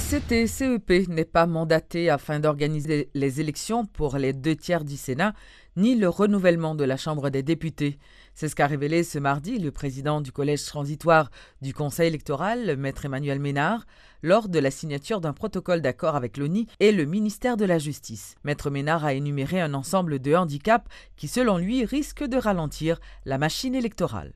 CT-CEP n'est pas mandaté afin d'organiser les élections pour les 2/3 du Sénat, ni le renouvellement de la Chambre des députés. C'est ce qu'a révélé ce mardi le président du collège transitoire du Conseil électoral, Maître Emmanuel Ménard, lors de la signature d'un protocole d'accord avec l'ONI et le ministère de la Justice. Maître Ménard a énuméré un ensemble de handicaps qui, selon lui, risquent de ralentir la machine électorale.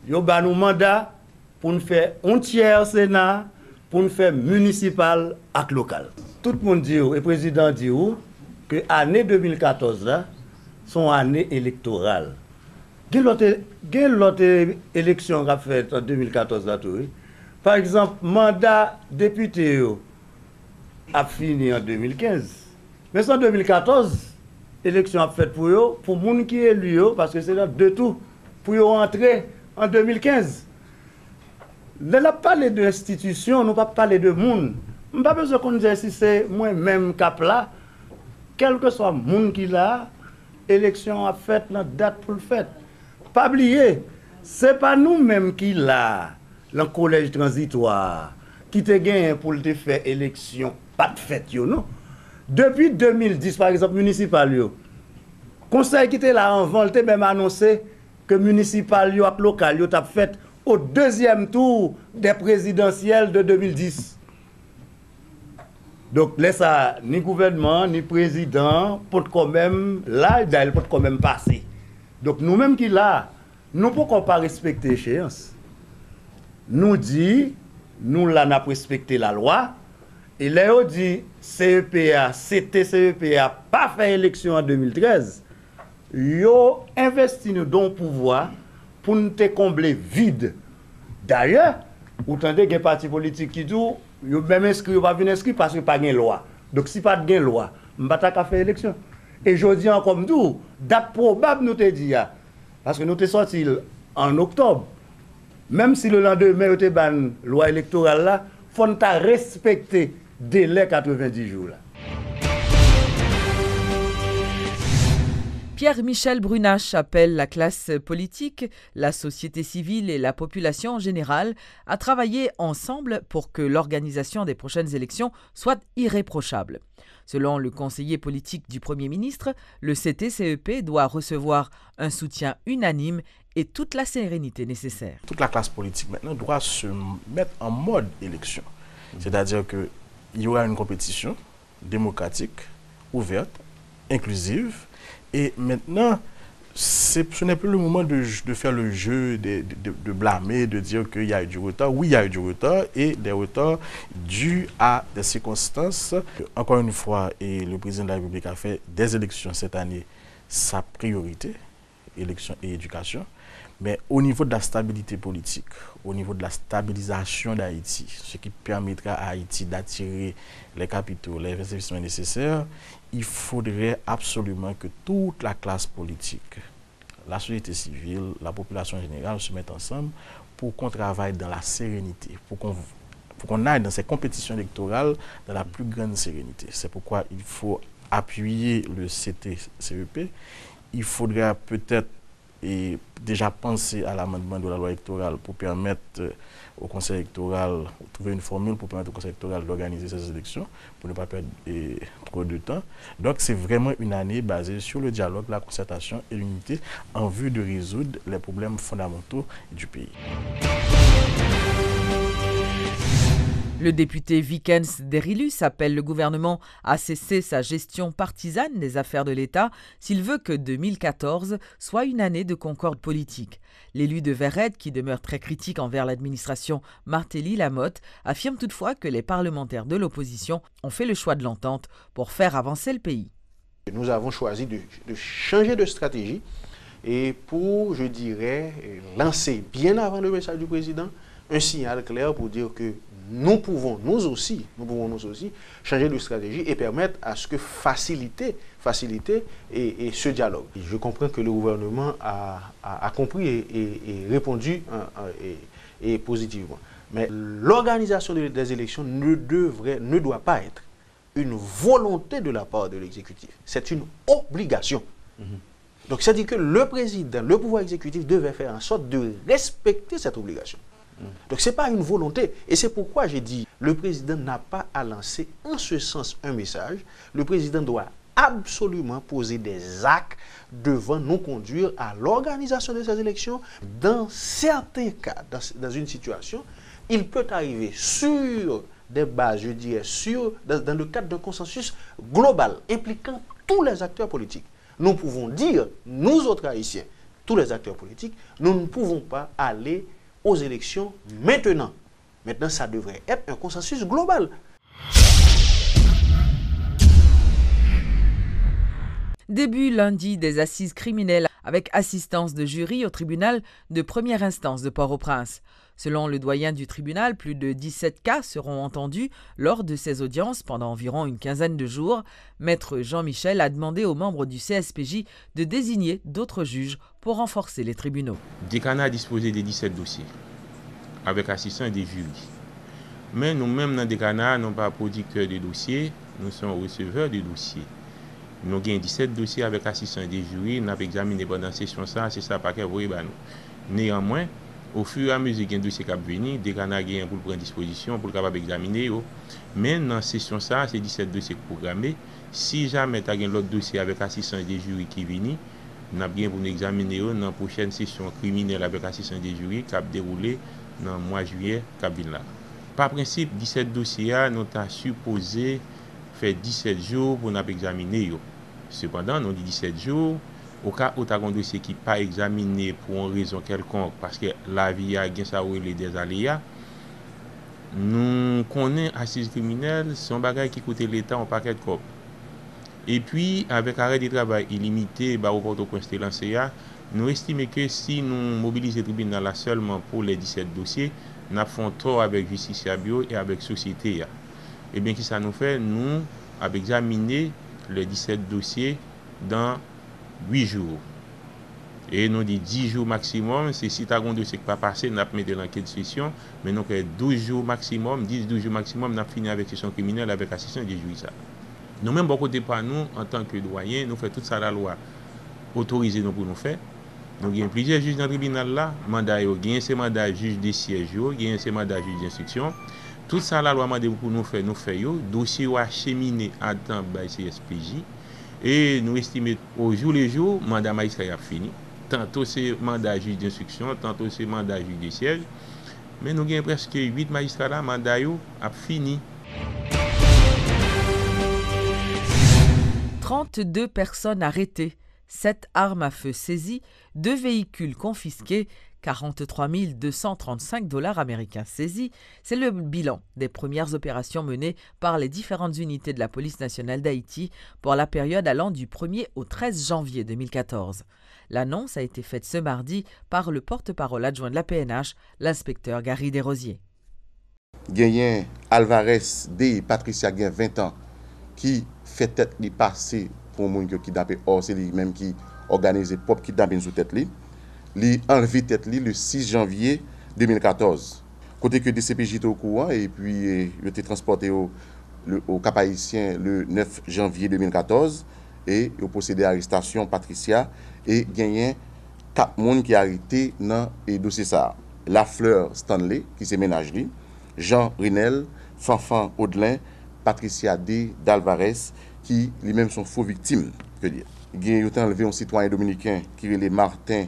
Yo ba nous mandat pour nous faire un tiers Sénat, pour nous faire municipal et local. Tout le monde dit, et le président dit que l'année 2014 là, son année électorale. Quelle autre élection qu'a fait en 2014 là tout? Par exemple, mandat député a fini en 2015. Mais en 2014, élection a fait pour eux, pour les gens qui est élu, parce que c'est là de tout, pour rentrer en 2015. Là, on parle de l'institution, on ne pas parler de monde. On n'a pas besoin qu'on dise si c'est moi-même cap là, quel que soit le monde qui l'a, élection a fait, la date pour le fait. Pas oublier, ce n'est pas nous-mêmes qui l'a, le collège transitoire, qui te gagné pour te faire élection, pas de fête, non. Depuis 2010, par exemple, municipal, le conseil qui était là avant, il a même annoncé que municipal et local, il a fait au deuxième tour des présidentielles de 2010. Donc, là, ça, ni gouvernement, ni président, peut quand même, là, il peut quand même passer. Donc, nous-mêmes qui là, nous ne pouvons pas respecter l'échéance. Nous dit, nous là, n'a pas respecté la loi. Et là, on dit, CEPA, CT-CEPA, pas fait élection en 2013. Ils ont investi dans le pouvoir pour nous combler vide. D'ailleurs, vous entendez qu'il y a des partis politiques qui disent, ils même inscrits, ils ne vont pas venir inscrire parce qu'il n'y a pas de loi. Donc, si pas de loi, on ne va pas faire élection. Et je dis encore comme tout, date probable nous te dit, parce que nous te sorti en octobre. Même si le lendemain, nous te ban loi électorale là, il faut respecter le délai 90 jours là. Pierre-Michel Brunache appelle la classe politique, la société civile et la population en général à travailler ensemble pour que l'organisation des prochaines élections soit irréprochable. Selon le conseiller politique du Premier ministre, le CT-CEP doit recevoir un soutien unanime et toute la sérénité nécessaire. Toute la classe politique maintenant doit se mettre en mode élection. C'est-à-dire qu'il y aura une compétition démocratique, ouverte, inclusive. Et maintenant, ce n'est plus le moment de faire le jeu, de blâmer, de dire qu'il y a eu du retard. Oui, il y a eu du retard et des retards dus à des circonstances. Encore une fois, et le président de la République a fait des élections cette année sa priorité, élection et éducation. Mais au niveau de la stabilité politique, au niveau de la stabilisation d'Haïti, ce qui permettra à Haïti d'attirer les capitaux, les investissements nécessaires, il faudrait absolument que toute la classe politique, la société civile, la population générale se mettent ensemble pour qu'on travaille dans la sérénité, pour qu'on aille dans ces compétitions électorales dans la plus grande sérénité. C'est pourquoi il faut appuyer le CT-CEP. Il faudrait peut-être et déjà penser à l'amendement de la loi électorale pour permettre au Conseil électoral, trouver une formule pour permettre au Conseil électoral d'organiser ces élections, pour ne pas perdre trop de temps. Donc c'est vraiment une année basée sur le dialogue, la concertation et l'unité en vue de résoudre les problèmes fondamentaux du pays. Le député Vikens Derilus appelle le gouvernement à cesser sa gestion partisane des affaires de l'État s'il veut que 2014 soit une année de concorde politique. L'élu de Verrette, qui demeure très critique envers l'administration Martelly-Lamotte, affirme toutefois que les parlementaires de l'opposition ont fait le choix de l'entente pour faire avancer le pays. Nous avons choisi de changer de stratégie et pour, je dirais, lancer bien avant le message du président un signal clair pour dire que nous pouvons nous aussi changer de stratégie et permettre à ce que faciliter et ce dialogue. Et je comprends que le gouvernement a compris et répondu et positivement. Mais l'organisation des élections ne doit pas être une volonté de la part de l'exécutif. C'est une obligation. Donc, c'est-à-dire que le président, le pouvoir exécutif devait faire en sorte de respecter cette obligation. Donc ce n'est pas une volonté. Et c'est pourquoi j'ai dit, le président n'a pas à lancer en ce sens un message. Le président doit absolument poser des actes devant nous conduire à l'organisation de ces élections. Dans certains cas, dans une situation, il peut arriver sur des bases, je dirais, dans le cadre d'un consensus global impliquant tous les acteurs politiques. Nous pouvons dire, nous autres Haïtiens, tous les acteurs politiques, nous ne pouvons pas aller aux élections maintenant. Maintenant, ça devrait être un consensus global. Début lundi des assises criminelles avec assistance de jury au tribunal de première instance de Port-au-Prince. Selon le doyen du tribunal, plus de 17 cas seront entendus lors de ces audiences pendant environ une quinzaine de jours. Maître Jean-Michel a demandé aux membres du CSPJ de désigner d'autres juges pour renforcer les tribunaux. Décanat a disposé de 17 dossiers avec assistance des jurys. Mais nous-mêmes dans Décanat, nous ne sommes pas producteurs de dossiers, nous sommes receveurs de dossiers. Nous avons 17 dossiers avec assistance des jurys, nous avons examiné pendant la session, c'est ça pas qu'à vous. Néanmoins, au fur et à mesure qu'il y a un dossier qui va venir, Décanat a pour prendre disposition, pour capable examiner. Mais dans la session, c'est 17 dossiers programmés. Si jamais tu as un autre dossier avec assistance des jurys qui vient, nous avons bien pour nous examiner dans la prochaine session criminelle avec assistance des jurys qui va dérouler dans le mois de juillet qui vient là. Par principe, 17 dossiers, nous avons supposé faire 17 jours pour nous examiner. Cependant, nous dit 17 jours. Au cas où tu as un dossier qui n'est pas examiné pour une raison quelconque, parce que la vie a des aléas, nous connaissons assises criminelles, son bagage qui coûte l'État en paquet de cop. Et puis, avec arrêt de travail illimité, au Port-au-Prince lancé, nous estimons que si nous mobilisons le tribunal là seulement pour les 17 dossiers, nous faisons trop avec Justice Bio et avec Société. Et bien, qui ça nous fait? Nous avons examiné les 17 dossiers dans 8 jours. Et nous dit 10 jours maximum, c'est si tu as un dossier qui n'est pas passé, nous avons mis de l'enquête de session, mais nous avons 12 jours maximum, 10-12 jours maximum, nous avons fini avec session criminelle avec assistance des juges. Nous-mêmes, beaucoup de pas nous, en tant que doyen, nous faisons toute ça la loi autorisée nous pour nous faire. Nous avons plusieurs juges dans le tribunal là, mandat, il y a ces mandats juge des sièges, il y a ces mandats juge d'instruction. Tout ça la loi demande pour nous faire, dossier ou acheminé à temps par CSPJ. Et nous estimons au jour le jour, le mandat magistrat a fini. Tantôt c'est mandat juge d'instruction, tantôt c'est mandat juge des sièges. Mais nous avons presque 8 magistrats là, mandat a fini. 32 personnes arrêtées, 7 armes à feu saisies, 2 véhicules confisqués, 43 235 $ américains saisis. C'est le bilan des premières opérations menées par les différentes unités de la police nationale d'Haïti pour la période allant du 1er au 13 janvier 2014. L'annonce a été faite ce mardi par le porte-parole adjoint de la PNH, l'inspecteur Gary Desrosiers. Gagné Alvarez D. Patricia Gain 20 ans qui fait tête li passer pour moun qui kidnappé or c'est lui même qui organise propre kidnapping sous tête li. Li enlevé tête li le 6 janvier 2014. Côté que DCPJ était au courant et puis il était transporté au Cap Haïtien le 9 janvier 2014 et il a procédé à l'arrestation Patricia et gagné 4 personnes qui arrêté dans le dossier ça. La Fleur Stanley qui se ménage li, Jean Rinel, Fanfan Audelin, Patricia D. d'Alvarez qui lui-même sont faux victimes. Il a enlevé un citoyen dominicain qui est Martin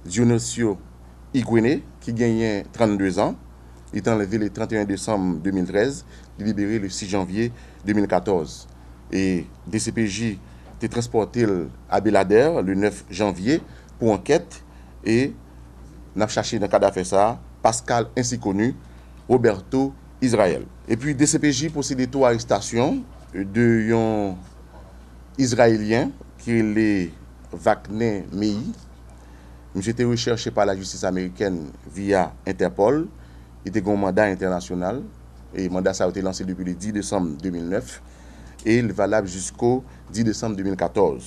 Dionisio Higuene, qui gagnait 32 ans. Il est enlevé le 31 décembre 2013, libéré le 6 janvier 2014. Et DCPJ a transporté à Belader le 9 janvier pour enquête et n'a cherché dans le cas d'affaire ça Pascal ainsi connu Roberto Israël. Et puis DCPJ procède à l'arrestation de un Israélien qui est le Wagner Mei. J'ai été recherché par la justice américaine via Interpol. Il était un mandat international. Et le mandat ça a été lancé depuis le 10 décembre 2009 et il est valable jusqu'au 10 décembre 2014.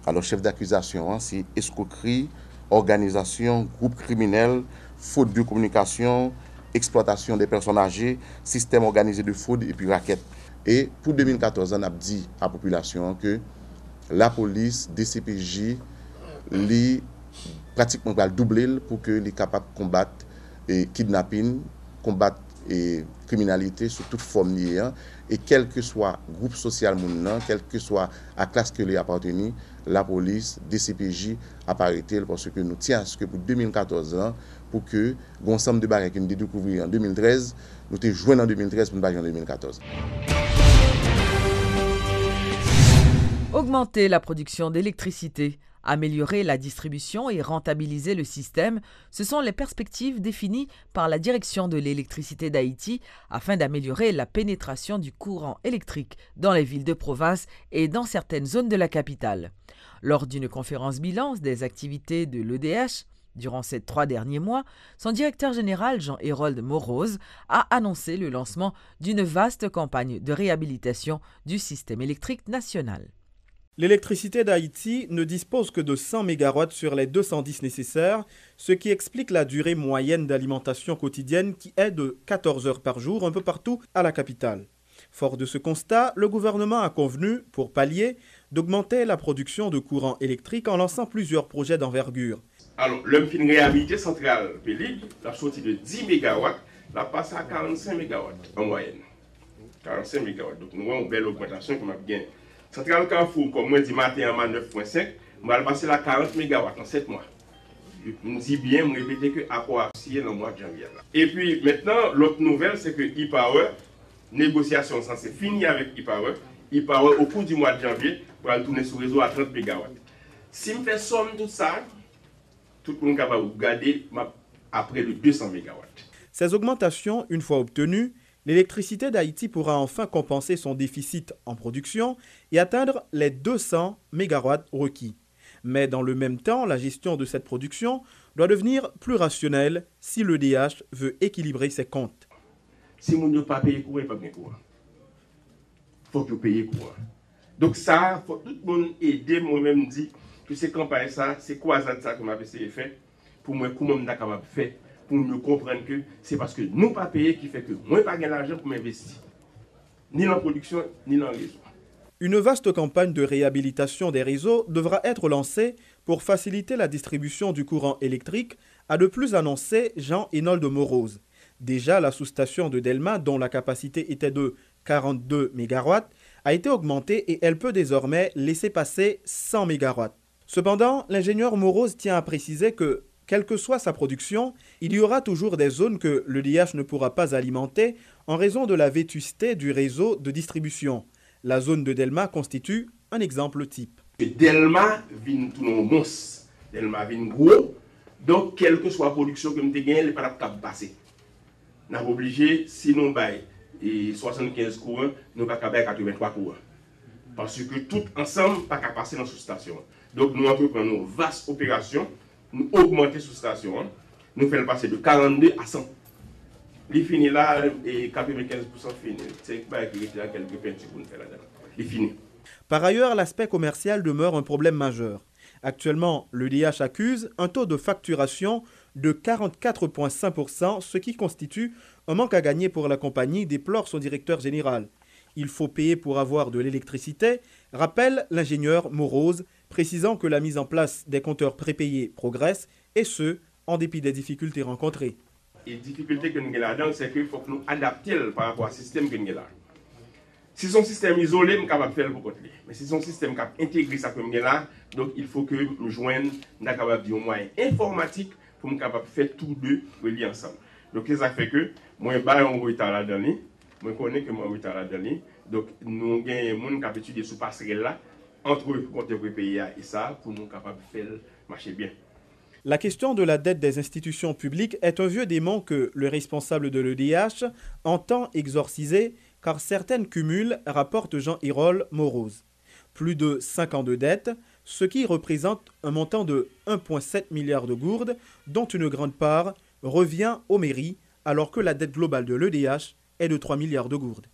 Alors, chef d'accusation, c'est escroquerie, organisation, groupe criminel, faute de communication, exploitation des personnes âgées, système organisé de fraude et puis raquette. Et pour 2014, on a dit à la population que la police, DCPJ, les pratiquement doubler pour que les capables de combattre et kidnapping, combattre et criminalité sous toute forme liée, et quel que soit groupe social moun, quel que soit la classe que les appartenu, la police, DCPJ apparaît parce que nous tiens à ce que pour 2014 pour que l'ensemble de barrières que nous découvrir en 2013, nous te joignent en 2013 pour nous en 2014. Augmenter la production d'électricité, améliorer la distribution et rentabiliser le système, ce sont les perspectives définies par la direction de l'électricité d'Haïti afin d'améliorer la pénétration du courant électrique dans les villes de province et dans certaines zones de la capitale. Lors d'une conférence bilan des activités de l'EDH, durant ces 3 derniers mois, son directeur général Jean-Hérold Morose a annoncé le lancement d'une vaste campagne de réhabilitation du système électrique national. L'électricité d'Haïti ne dispose que de 100 MW sur les 210 nécessaires, ce qui explique la durée moyenne d'alimentation quotidienne qui est de 14 heures par jour un peu partout à la capitale. Fort de ce constat, le gouvernement a convenu, pour pallier, d'augmenter la production de courant électrique en lançant plusieurs projets d'envergure. Alors, l'homme fin réhabilité centrale Pélig, la sortie de 10 MW, la passe à 45 MW en moyenne. 45 MW. Donc, nous avons une belle augmentation comme bien. Centrale Carrefour, comme moi, dit matin en 9.5, on va passer à 40 MW en 7 mois. Je me dis bien, je répète que à quoi dans le mois de janvier. Et puis maintenant, l'autre nouvelle, c'est que e-Power, négociation censée finir avec e-Power. e-Power, au cours du mois de janvier, pour aller tourner sur le réseau à 30 MW. Si je fais somme tout ça, tout le monde est capable de garder après le 200 MW. Ces augmentations, une fois obtenues, l'électricité d'Haïti pourra enfin compenser son déficit en production et atteindre les 200 MW requis. Mais dans le même temps, la gestion de cette production doit devenir plus rationnelle si l'EDH veut équilibrer ses comptes. Si vous ne pas payer courant, il n'y a pas de courant. Il faut que vous payiez courant. Donc ça, il faut tout le monde aider, moi-même dit que ces campagnes, ça, c'est quoi ça que m'a essayé de faire pour moi, comment je suis capable de faire pour me comprendre que c'est parce que nous ne pas payer qui fait que moi, je n'ai pas l'argent pour m'investir, ni dans la production, ni dans le réseau. Une vaste campagne de réhabilitation des réseaux devra être lancée pour faciliter la distribution du courant électrique, a de plus annoncé Jean-Hérold Morose. Déjà, la sous-station de Delma, dont la capacité était de 42 MW, a été augmentée et elle peut désormais laisser passer 100 MW. Cependant, l'ingénieur Morose tient à préciser que, quelle que soit sa production, il y aura toujours des zones que l'EDH ne pourra pas alimenter en raison de la vétusté du réseau de distribution. La zone de Delma constitue un exemple type. Delma vient tout le monstre, Delma vient gros, donc quelle que soit la production que nous avons, elle n'est pas capable de passer. Nous sommes obligés, si nous avons 75 courants, nous ne pouvons pas 83 courants. Parce que tout ensemble, nous ne pouvons pas passer dans la sous-station. Donc nous entreprenons une vaste opération, nous augmentons la sous-station, nous faisons passer de 42 à 100. Il finit là et 95% fini. C'est pas qu'il y a quelques peintures pour nous faire là-dedans. Il finit. Par ailleurs, l'aspect commercial demeure un problème majeur. Actuellement, l'EDH accuse un taux de facturation de 44,5%, ce qui constitue un manque à gagner pour la compagnie, déplore son directeur général. Il faut payer pour avoir de l'électricité, rappelle l'ingénieur Morose, précisant que la mise en place des compteurs prépayés progresse, et ce, en dépit des difficultés rencontrées. Les difficultés que nous avons là-dedans, c'est qu'il faut que nous adaptions par rapport au système que nous avons là. Si son système isolé, nous sommes capables de faire pour côté. Mais si son système qui a intégré ça comme là, donc il faut que nous joignions un moyen informatique pour nous capables de faire tous deux reliés ensemble. Donc ça fait que moi je suis en retard là-dedans, moi je connais que moi je suis en retard là-dedans. Donc nous avons des gens qui étudier sous passerelle là entre le compteur prépayé et ça pour nous capables de faire marcher bien. La question de la dette des institutions publiques est un vieux démon que le responsable de l'EDH entend exorciser car certaines cumulent, rapporte Jean-Hérold Morose. Plus de 5 ans de dette, ce qui représente un montant de 1,7 milliard de gourdes, dont une grande part revient aux mairies, alors que la dette globale de l'EDH est de 3 milliards de gourdes.